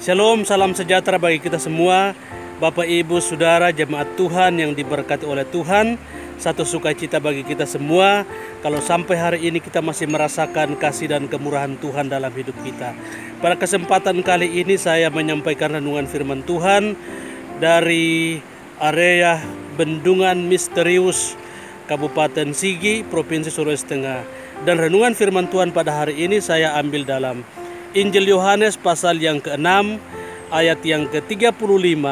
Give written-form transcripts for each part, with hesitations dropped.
Shalom, salam sejahtera bagi kita semua, Bapak, Ibu, Saudara, jemaat Tuhan yang diberkati oleh Tuhan. Satu sukacita bagi kita semua kalau sampai hari ini kita masih merasakan kasih dan kemurahan Tuhan dalam hidup kita. Pada kesempatan kali ini saya menyampaikan renungan firman Tuhan dari area Bendungan Misterius, Kabupaten Sigi, Provinsi Sulawesi Tengah. Dan renungan firman Tuhan pada hari ini saya ambil dalam Injil Yohanes pasal yang ke-6 ayat yang ke-35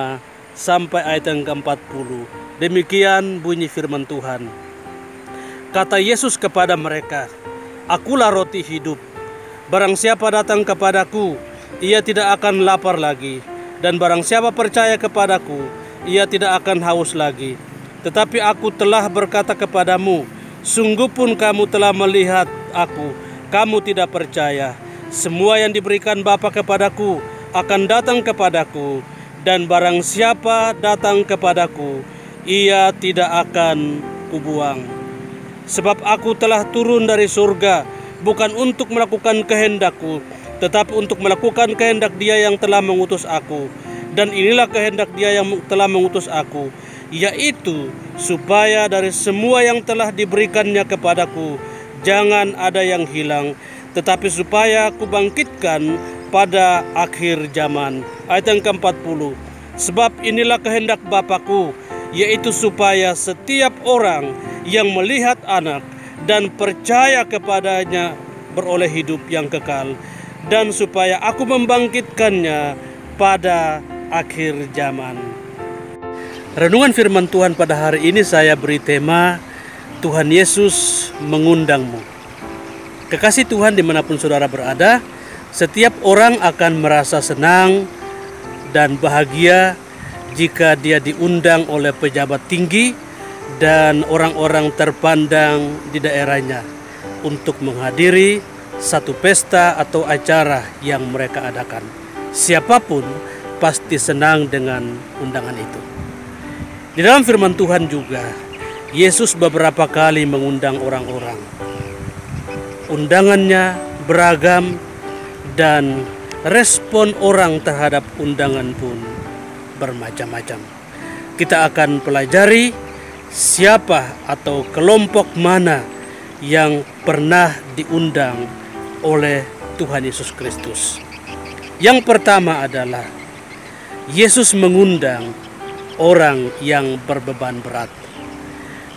sampai ayat yang ke-40. Demikian bunyi firman Tuhan. Kata Yesus kepada mereka, "Akulah roti hidup. Barang siapa datang kepadaku, ia tidak akan lapar lagi. Dan barang siapa percaya kepadaku, ia tidak akan haus lagi. Tetapi aku telah berkata kepadamu, sungguh pun kamu telah melihat aku, kamu tidak percaya. Semua yang diberikan Bapa kepadaku akan datang kepadaku, dan barang siapa datang kepadaku, ia tidak akan kubuang. Sebab aku telah turun dari surga, bukan untuk melakukan kehendakku, tetapi untuk melakukan kehendak Dia yang telah mengutus aku. Dan inilah kehendak Dia yang telah mengutus aku, yaitu supaya dari semua yang telah diberikannya kepadaku, jangan ada yang hilang, tetapi supaya aku bangkitkan pada akhir zaman." Ayat yang ke-40. "Sebab inilah kehendak Bapa-Ku, yaitu supaya setiap orang yang melihat Anak dan percaya kepadanya beroleh hidup yang kekal, dan supaya aku membangkitkannya pada akhir zaman." Renungan firman Tuhan pada hari ini saya beri tema Tuhan Yesus mengundangmu. Kekasih Tuhan dimanapun saudara berada, setiap orang akan merasa senang dan bahagia jika dia diundang oleh pejabat tinggi dan orang-orang terpandang di daerahnya untuk menghadiri satu pesta atau acara yang mereka adakan. Siapapun pasti senang dengan undangan itu. Di dalam firman Tuhan juga, Yesus beberapa kali mengundang orang-orang. Undangannya beragam dan respon orang terhadap undangan pun bermacam-macam. Kita akan pelajari siapa atau kelompok mana yang pernah diundang oleh Tuhan Yesus Kristus. Yang pertama adalah Yesus mengundang orang yang berbeban berat.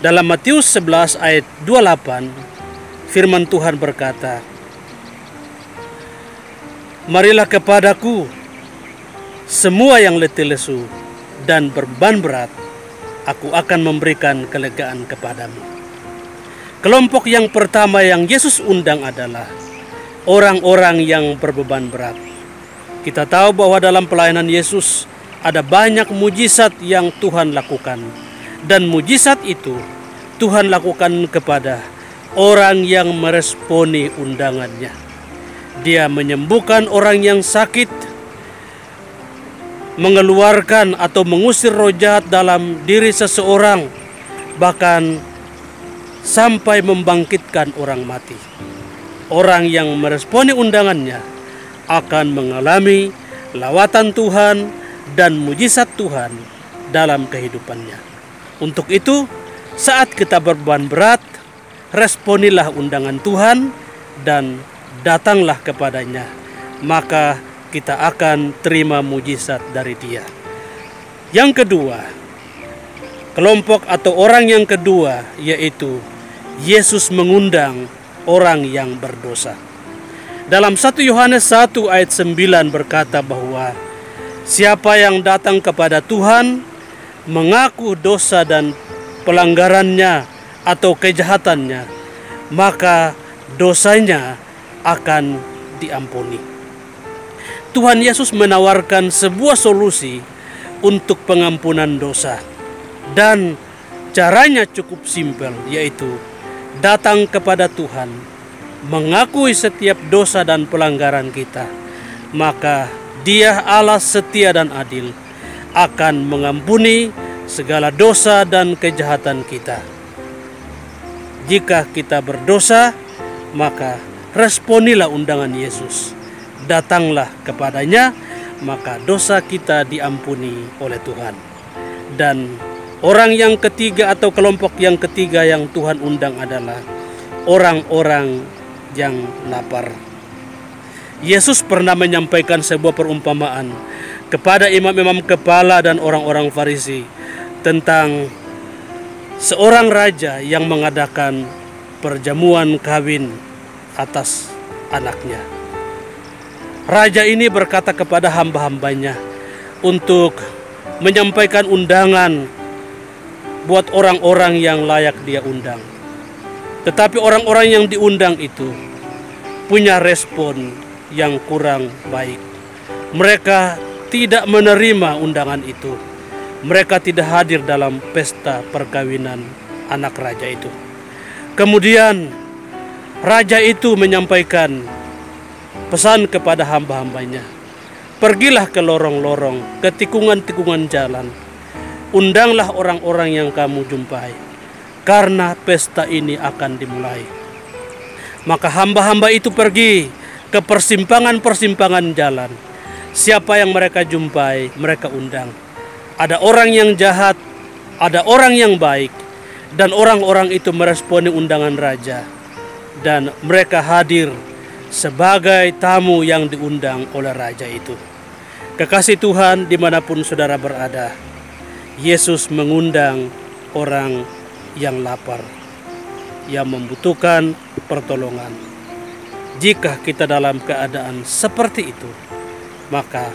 Dalam Matius 11 ayat 28, firman Tuhan berkata, "Marilah kepadaku semua yang letih lesu dan berbeban berat, aku akan memberikan kelegaan kepadamu." Kelompok yang pertama yang Yesus undang adalah orang-orang yang berbeban berat. Kita tahu bahwa dalam pelayanan Yesus ada banyak mujizat yang Tuhan lakukan, dan mujizat itu Tuhan lakukan kepada orang yang meresponi undangannya. Dia menyembuhkan orang yang sakit, mengeluarkan atau mengusir roh jahat dalam diri seseorang, bahkan sampai membangkitkan orang mati. Orang yang meresponi undangannya akan mengalami lawatan Tuhan dan mujizat Tuhan dalam kehidupannya. Untuk itu, saat kita berbeban berat, responilah undangan Tuhan dan datanglah kepadanya, maka kita akan terima mujizat dari Dia. Yang kedua, kelompok atau orang yang kedua yaitu Yesus mengundang orang yang berdosa. Dalam 1 Yohanes 1 ayat 9 berkata bahwa siapa yang datang kepada Tuhan mengaku dosa dan pelanggarannya atau kejahatannya, maka dosanya akan diampuni. Tuhan Yesus menawarkan sebuah solusi untuk pengampunan dosa, dan caranya cukup simpel, yaitu datang kepada Tuhan, mengakui setiap dosa dan pelanggaran kita, maka Dia Allah setia dan adil akan mengampuni segala dosa dan kejahatan kita. Jika kita berdosa, maka responilah undangan Yesus. Datanglah kepadanya, maka dosa kita diampuni oleh Tuhan. Dan orang yang ketiga atau kelompok yang ketiga yang Tuhan undang adalah orang-orang yang lapar. Yesus pernah menyampaikan sebuah perumpamaan kepada imam-imam kepala dan orang-orang Farisi tentang seorang raja yang mengadakan perjamuan kawin atas anaknya. Raja ini berkata kepada hamba-hambanya untuk menyampaikan undangan buat orang-orang yang layak dia undang. Tetapi orang-orang yang diundang itu punya respon yang kurang baik. Mereka tidak menerima undangan itu. Mereka tidak hadir dalam pesta perkawinan anak raja itu. Kemudian raja itu menyampaikan pesan kepada hamba-hambanya, pergilah ke lorong-lorong, ke tikungan-tikungan jalan, undanglah orang-orang yang kamu jumpai, karena pesta ini akan dimulai. Maka hamba-hamba itu pergi ke persimpangan-persimpangan jalan. Siapa yang mereka jumpai, mereka undang. Ada orang yang jahat, ada orang yang baik, dan orang-orang itu meresponi undangan raja. Dan mereka hadir sebagai tamu yang diundang oleh raja itu. Kekasih Tuhan, dimanapun saudara berada, Yesus mengundang orang yang lapar, yang membutuhkan pertolongan. Jika kita dalam keadaan seperti itu, maka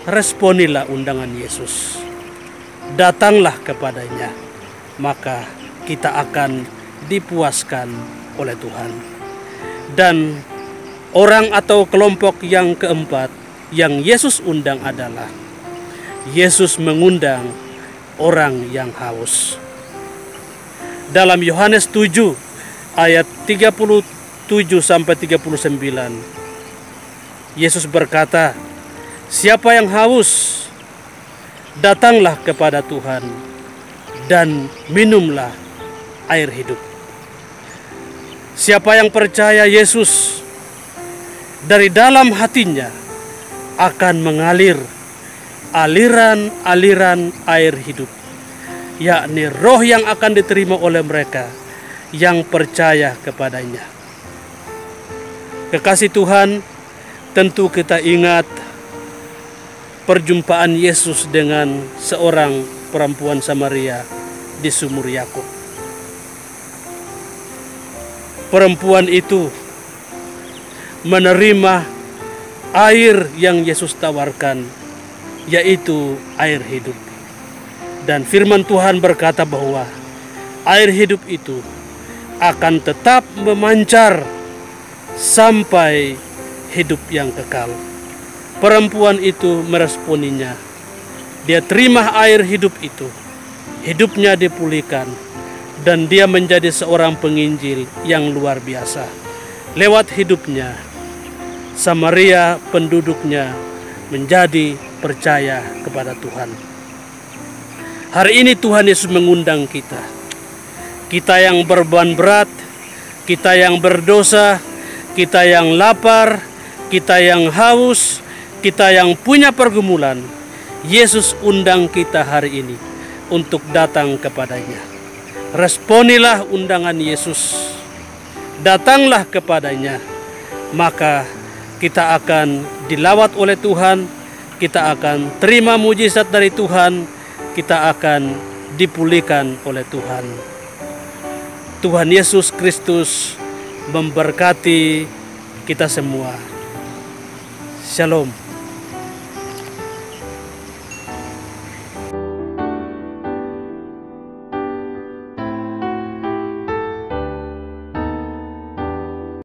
responilah undangan Yesus. Datanglah kepadanya, maka kita akan dipuaskan oleh Tuhan. Dan orang atau kelompok yang keempat yang Yesus undang adalah Yesus mengundang orang yang haus. Dalam Yohanes 7 ayat 37 sampai 39, Yesus berkata, siapa yang haus, datanglah kepada Tuhan dan minumlah air hidup. Siapa yang percaya Yesus, dari dalam hatinya akan mengalir aliran-aliran air hidup, yakni roh yang akan diterima oleh mereka yang percaya kepadanya. Kekasih Tuhan, tentu kita ingat perjumpaan Yesus dengan seorang perempuan Samaria di sumur Yakub. Perempuan itu menerima air yang Yesus tawarkan, yaitu air hidup. Dan firman Tuhan berkata bahwa air hidup itu akan tetap memancar sampai hidup yang kekal. Perempuan itu meresponinya. Dia terima air hidup itu. Hidupnya dipulihkan. Dan dia menjadi seorang penginjil yang luar biasa. Lewat hidupnya, Samaria penduduknya menjadi percaya kepada Tuhan. Hari ini Tuhan Yesus mengundang kita. Kita yang berbeban berat, kita yang berdosa, kita yang lapar, kita yang haus, kita yang punya pergumulan. Yesus undang kita hari ini untuk datang kepadanya. Responilah undangan Yesus. Datanglah kepadanya, maka kita akan dilawat oleh Tuhan, kita akan terima mujizat dari Tuhan, kita akan dipulihkan oleh Tuhan. Tuhan Yesus Kristus memberkati kita semua. Shalom.